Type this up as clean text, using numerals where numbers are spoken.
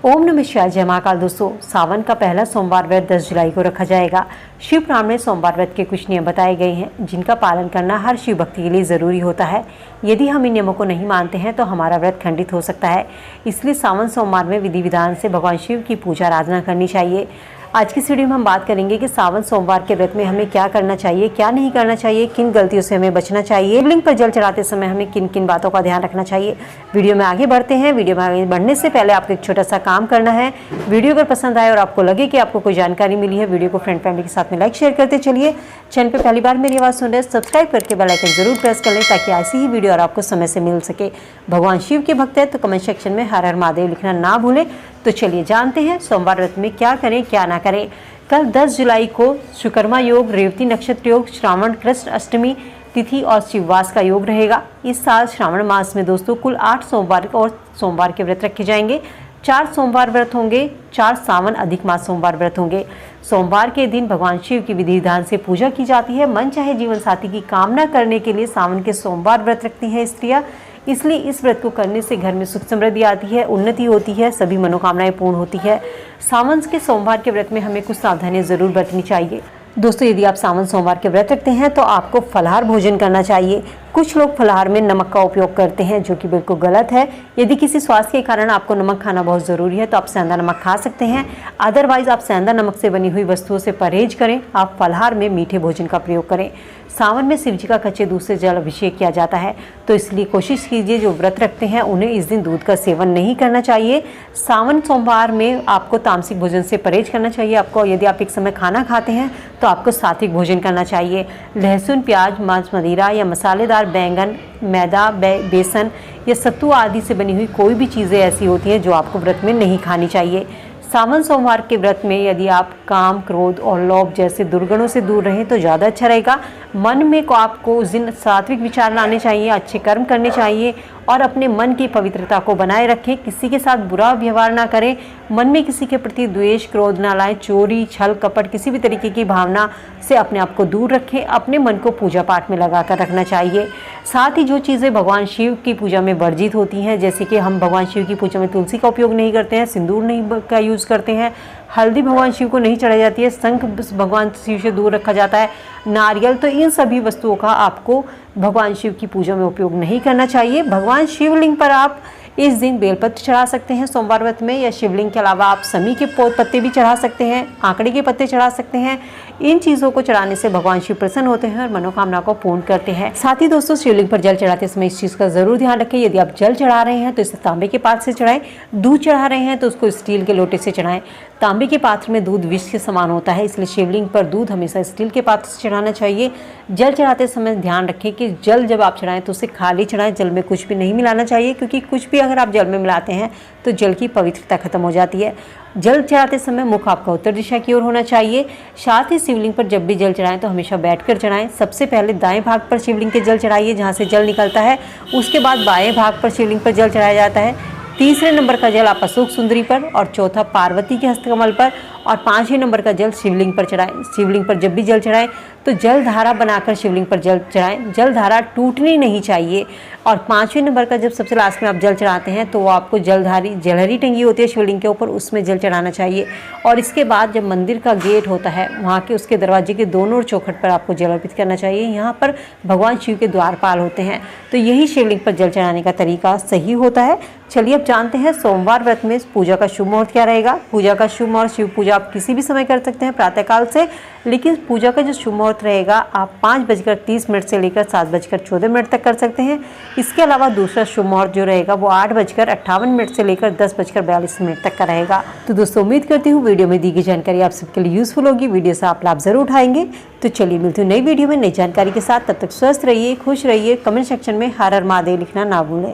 ओम नमः शिवाय। जय महाकाल। दोस्तों, सावन का पहला सोमवार व्रत 10 जुलाई को रखा जाएगा। शिव पुराण में सोमवार व्रत के कुछ नियम बताए गए हैं जिनका पालन करना हर शिव भक्ति के लिए ज़रूरी होता है। यदि हम इन नियमों को नहीं मानते हैं तो हमारा व्रत खंडित हो सकता है। इसलिए सावन सोमवार में विधि विधान से भगवान शिव की पूजा आराधना करनी चाहिए। आज की इस वीडियो में हम बात करेंगे कि सावन सोमवार के व्रत में हमें क्या करना चाहिए, क्या नहीं करना चाहिए, किन गलतियों से हमें बचना चाहिए, शिवलिंग पर जल चढ़ाते समय हमें किन किन बातों का ध्यान रखना चाहिए। वीडियो में आगे बढ़ते हैं। वीडियो में आगे बढ़ने से पहले आपको एक छोटा सा काम करना है। वीडियो अगर पसंद आए और आपको लगे कि आपको कोई जानकारी मिली है, वीडियो को फ्रेंड फैमिली के साथ में लाइक शेयर करते चलिए। चैनल पर पहली बार मेरी आवाज़ सुन रहे हैं, सब्सक्राइब करके बेल आइकन जरूर प्रेस कर लें ताकि ऐसी ही वीडियो और आपको समय से मिल सके। भगवान शिव के भक्त है तो कमेंट सेक्शन में हर हर महादेव लिखना ना भूलें। तो चलिए जानते हैं सोमवार व्रत में क्या करें क्या ना करें। कल 10 जुलाई को शुकर्मा योग, रेवती नक्षत्र योग, श्रावण कृष्ण अष्टमी तिथि और शिववास का योग रहेगा। इस साल श्रावण मास में दोस्तों कुल 8 सोमवार और सोमवार के व्रत रखे जाएंगे। 4 सोमवार व्रत होंगे, 4 सावन अधिक मास सोमवार व्रत होंगे। सोमवार के दिन भगवान शिव की विधि विधान से पूजा की जाती है। मन चाहे जीवन साथी की कामना करने के लिए सावन के सोमवार व्रत रखती हैं स्त्रियां। इसलिए इस व्रत को करने से घर में सुख समृद्धि आती है, उन्नति होती है, सभी मनोकामनाएं पूर्ण होती है। सावन के सोमवार के व्रत में हमें कुछ सावधानियां जरूर बरतनी चाहिए। दोस्तों, यदि आप सावन सोमवार के व्रत रखते हैं तो आपको फलाहार भोजन करना चाहिए। कुछ लोग फलाहार में नमक का उपयोग करते हैं जो कि बिल्कुल गलत है। यदि किसी स्वास्थ्य के कारण आपको नमक खाना बहुत ज़रूरी है तो आप सेंधा नमक खा सकते हैं। अदरवाइज आप सेंधा नमक से बनी हुई वस्तुओं से परहेज करें। आप फलाहार में मीठे भोजन का प्रयोग करें। सावन में शिव जी का कच्चे दूध से जल अभिषेक किया जाता है, तो इसलिए कोशिश कीजिए जो व्रत रखते हैं उन्हें इस दिन दूध का सेवन नहीं करना चाहिए। सावन सोमवार में आपको तामसिक भोजन से परहेज करना चाहिए। आपको यदि आप एक समय खाना खाते हैं तो आपको सात्विक भोजन करना चाहिए। लहसुन, प्याज, मांस, मदिरा या मसालेदार बैंगन, मैदा, बेसन या सत्तू आदि से बनी हुई कोई भी चीज़ें ऐसी होती हैं जो आपको व्रत में नहीं खानी चाहिए। सावन सोमवार के व्रत में यदि आप काम, क्रोध और लोभ जैसे दुर्गुणों से दूर रहें तो ज़्यादा अच्छा रहेगा। मन में को आपको उस दिन सात्विक विचार लाने चाहिए, अच्छे कर्म करने चाहिए और अपने मन की पवित्रता को बनाए रखें। किसी के साथ बुरा व्यवहार ना करें। मन में किसी के प्रति द्वेष, क्रोध ना लाएं। चोरी, छल, कपट, किसी भी तरीके की भावना से अपने आप को दूर रखें। अपने मन को पूजा पाठ में लगाकर रखना चाहिए। साथ ही जो चीज़ें भगवान शिव की पूजा में वर्जित होती हैं, जैसे कि हम भगवान शिव की पूजा में तुलसी का उपयोग नहीं करते हैं, सिंदूर नहीं का यूज़ करते हैं, हल्दी भगवान शिव को नहीं चढ़ाई जाती है, शंख भगवान शिव से दूर रखा जाता है, नारियल, तो इन सभी वस्तुओं का आपको भगवान शिव की पूजा में उपयोग नहीं करना चाहिए। भगवान शिवलिंग पर आप इस दिन बेलपत्र चढ़ा सकते हैं सोमवार व्रत में, या शिवलिंग के अलावा आप समी के पत्ते भी चढ़ा सकते हैं, आंकड़े के पत्ते चढ़ा सकते हैं। इन चीज़ों को चढ़ाने से भगवान शिव प्रसन्न होते हैं और मनोकामना को पूर्ण करते हैं। साथ ही दोस्तों, शिवलिंग पर जल चढ़ाते समय इस चीज़ का जरूर ध्यान रखें। यदि आप जल चढ़ा रहे हैं तो इसे तांबे के पात्र से चढ़ाएं। दूध चढ़ा रहे हैं तो उसको स्टील के लोटे से चढ़ाएं। तांबे के पात्र में दूध विष के समान होता है, इसलिए शिवलिंग पर दूध हमेशा स्टील के पात्र से चढ़ाना चाहिए। जल चढ़ाते समय ध्यान रखें कि जल जब आप चढ़ाएं तो उसे खाली चढ़ाएं, जल में कुछ भी नहीं मिलाना चाहिए, क्योंकि कुछ भी अगर आप जल में मिलाते हैं तो जल की पवित्रता खत्म हो जाती है। जल चढ़ाते समय मुख आपका उत्तर दिशा की ओर होना चाहिए। साथ ही शिवलिंग पर जब भी जल चढ़ाएं तो हमेशा बैठकर चढ़ाएं। सबसे पहले दाएं भाग पर शिवलिंग के जल चढ़ाइए जहां से जल निकलता है, उसके बाद बाएं भाग पर शिवलिंग पर जल चढ़ाया जाता है। तीसरे नंबर का जल आप अशोक सुंदरी पर और चौथा पार्वती के हस्तकमल पर और 5वें नंबर का जल शिवलिंग पर चढ़ाएं। शिवलिंग पर जब भी जल चढ़ाएं तो जल धारा बनाकर शिवलिंग पर जल चढ़ाएं। जल धारा टूटनी नहीं चाहिए। और 5वें नंबर का जब सबसे लास्ट में आप जल चढ़ाते हैं तो वो आपको जलहरी टंगी होती है शिवलिंग के ऊपर, उसमें जल चढ़ाना चाहिए। और इसके बाद जब मंदिर का गेट होता है वहाँ के उसके दरवाजे के दोनों ओर चौखट पर आपको जल अर्पित करना चाहिए। यहाँ पर भगवान शिव के द्वारपाल होते हैं, तो यही शिवलिंग पर जल चढ़ाने का तरीका सही होता है। चलिए अब जानते हैं सोमवार व्रत में पूजा का शुभ मुहूर्त क्या रहेगा। पूजा का शुभ मुहूर्त, शिव पूजा आप किसी भी समय कर सकते हैं प्रातःकाल से, लेकिन पूजा का जो शुभ मुहूर्त रहेगा आप 5:30 से लेकर 7:14 तक कर सकते हैं। इसके अलावा दूसरा शुभ मुहूर्त जो रहेगा वो 8:58 से लेकर 10:42 तक का रहेगा। तो दोस्तों, उम्मीद करती हूँ वीडियो में दी गई जानकारी आप सबके लिए यूजफुल होगी। वीडियो से आप लाभ जरूर उठाएंगे। तो चलिए मिलती हूँ नई वीडियो में नई जानकारी के साथ। तब तक स्वस्थ रहिए, खुश रहिए। कमेंट सेक्शन में हर हर महादेव लिखना ना भूलें।